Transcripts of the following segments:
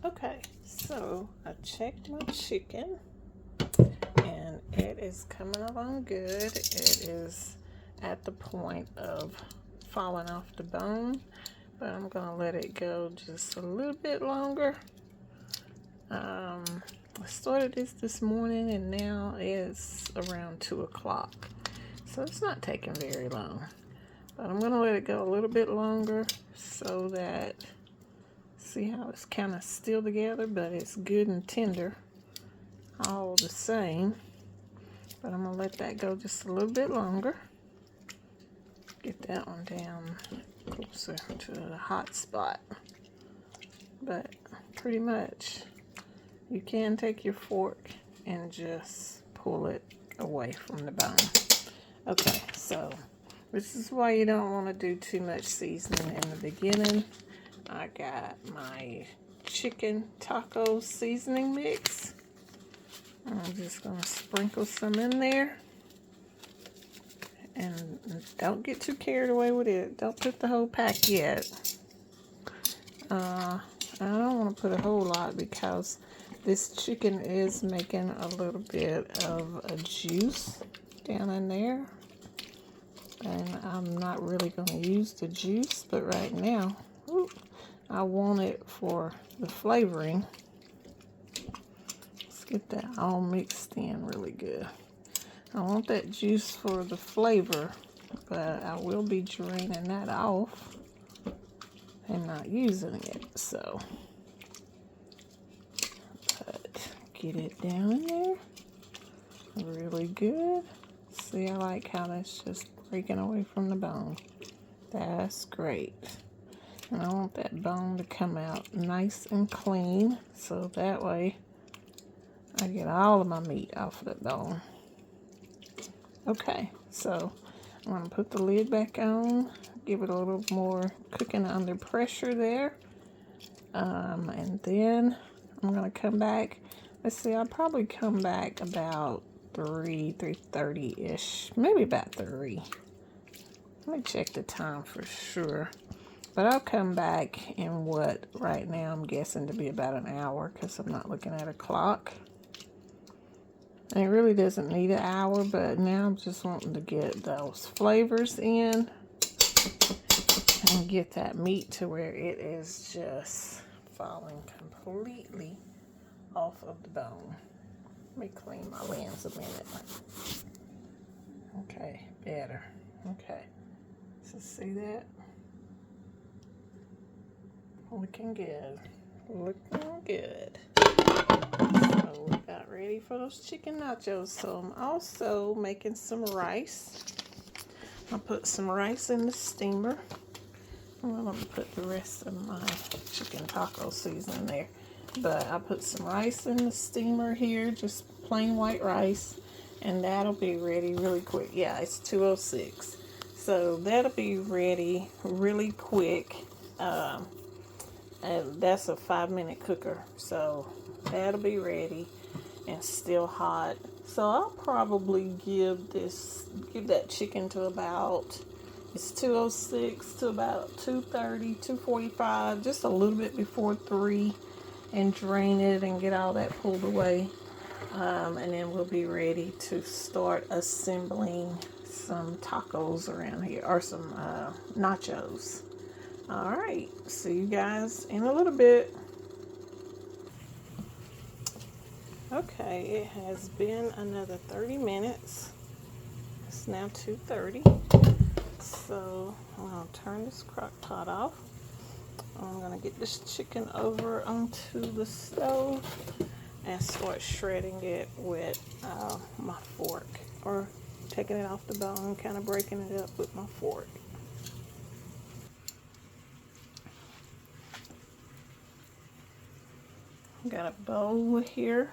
Okay, so I checked my chicken and it is coming along good. It is at the point of falling off the bone, but I'm gonna let it go just a little bit longer. I started this morning and now it's around 2 o'clock, so it's not taking very long, but I'm gonna let it go a little bit longer so that, see how it's kind of still together, but it's good and tender all the same. But I'm gonna let that go just a little bit longer. Get that one down closer to the hot spot. But pretty much you can take your fork and just pull it away from the bone. Okay, so this is why you don't want to do too much seasoning in the beginning. I got my chicken taco seasoning mix. I'm just going to sprinkle some in there. And don't get too carried away with it. Don't put the whole pack yet. I don't want to put a whole lot because this chicken is making a little bit of a juice down in there. And I'm not really going to use the juice, but right now, I want it for the flavoring. Let's get that all mixed in really good. I want that juice for the flavor, but I will be draining that off and not using it. So, but get it down in there really good. See, I like how that's just breaking away from the bone. That's great. And I want that bone to come out nice and clean, so that way I get all of my meat off of that bone. Okay, so I'm going to put the lid back on, give it a little more cooking under pressure there. And then I'm going to come back. Let's see, I'll probably come back about 3:30-ish, maybe about 3. Let me check the time for sure. But I'll come back in what right now I'm guessing to be about an hour because I'm not looking at a clock. And it really doesn't need an hour, but now I'm just wanting to get those flavors in and get that meat to where it is just falling completely off of the bone. Let me clean my lens a minute. Okay, better. Okay, so see that? Looking good. Looking good. So we got ready for those chicken nachos. So I'm also making some rice. I'll put some rice in the steamer. I'm going to put the rest of my chicken taco seasoning there. But I put some rice in the steamer here, just plain white rice. And that'll be ready really quick. Yeah, it's 2:06. So that'll be ready really quick. And that's a 5-minute cooker, so that'll be ready and still hot. So I'll probably give that chicken to about, it's 2:06 to about 2:30, 2:45, just a little bit before 3, and drain it and get all that pulled away. And then we'll be ready to start assembling some tacos around here, or some nachos. All right, see you guys in a little bit. Okay, it has been another 30 minutes. It's now 2:30. So I'm gonna turn this crock pot off. I'm gonna get this chicken over onto the stove and start shredding it with my fork, or taking it off the bone, kind of breaking it up with my fork. Got a bowl here.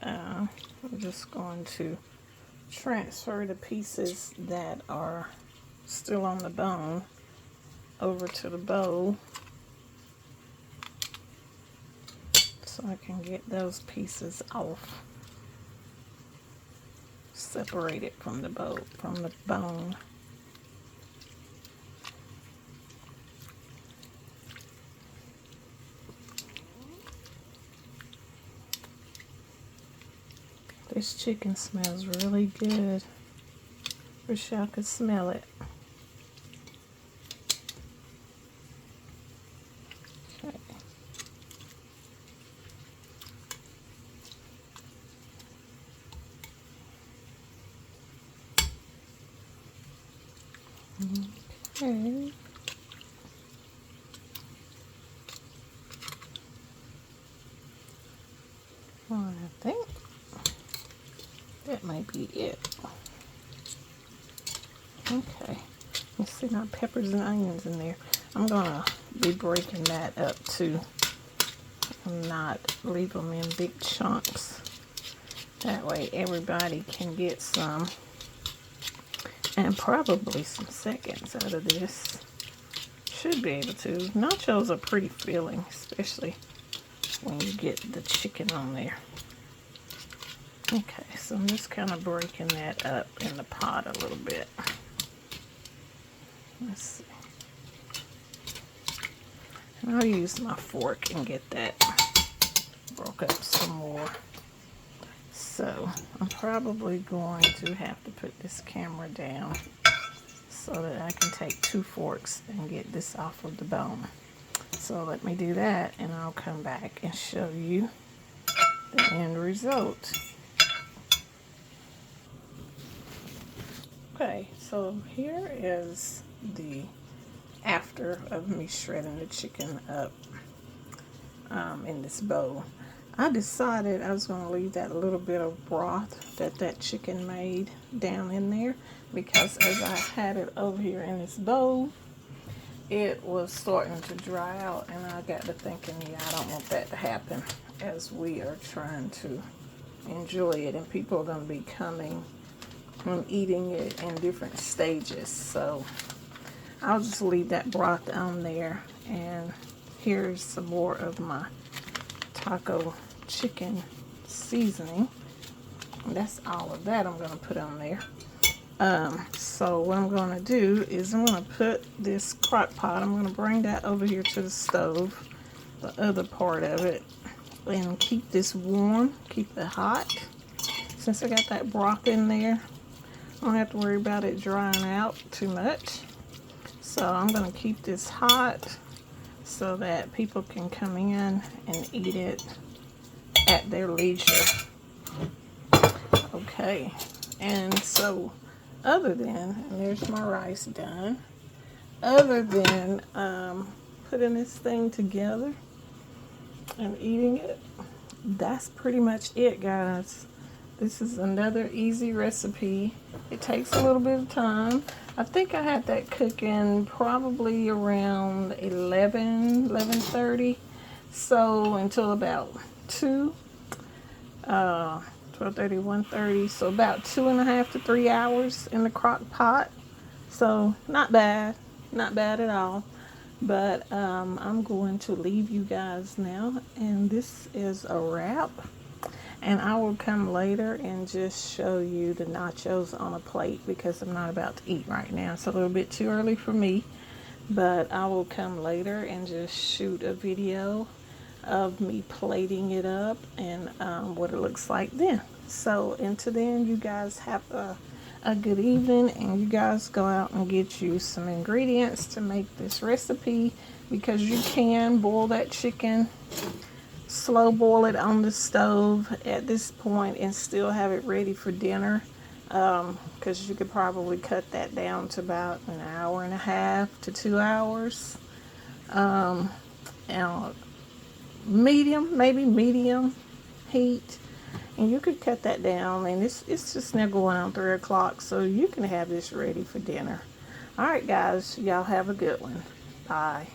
I'm just going to transfer the pieces that are still on the bone over to the bowl so I can get those pieces off, separated from the bone. This chicken smells really good. Wish y'all could smell it. Okay. Okay. Well, I think that might be it. Okay. You see my peppers and onions in there. I'm gonna be breaking that up too. Not leave them in big chunks. That way everybody can get some. And probably some seconds out of this. Should be able to. Nachos are pretty filling, especially when you get the chicken on there. Okay, so I'm just kind of breaking that up in the pot a little bit. Let's see. And I'll use my fork and get that broke up some more. So I'm probably going to have to put this camera down so that I can take 2 forks and get this off of the bone. So let me do that and I'll come back and show you the end result. Okay, so here is the after of me shredding the chicken up in this bowl. I decided I was going to leave that little bit of broth that chicken made down in there, because as I had it over here in this bowl, it was starting to dry out, and I got to thinking, yeah, I don't want that to happen as we are trying to enjoy it, and people are going to be coming and eating it in different stages. So I'll just leave that broth on there, and here's some more of my taco chicken seasoning. And that's all of that I'm going to put on there. So what I'm going to do is I'm going to put this crock pot, I'm going to bring that over here to the stove, the other part of it, and keep this warm, keep it hot. Since I got that broth in there, I don't have to worry about it drying out too much. So I'm going to keep this hot so that people can come in and eat it at their leisure. Okay, and so other than, and there's my rice done, other than putting this thing together and eating it, that's pretty much it, guys. This is another easy recipe. It takes a little bit of time. I think I had that cooking probably around 11:30. So until about 2, 12:30, 1:30. So about 2.5 to 3 hours in the crock pot. So not bad at all. But I'm going to leave you guys now, and this is a wrap. And I will come later and just show you the nachos on a plate, because I'm not about to eat right now. It's a little bit too early for me, but I will come later and just shoot a video of me plating it up and what it looks like then. So until then, you guys have a good evening, and you guys go out and get you some ingredients to make this recipe, because you can boil that chicken, slow boil it on the stove at this point, and still have it ready for dinner, because you could probably cut that down to about 1.5 to 2 hours. And medium heat, and you could cut that down, and it's just now going on 3 o'clock, so you can have this ready for dinner. All right, guys, y'all have a good one. Bye.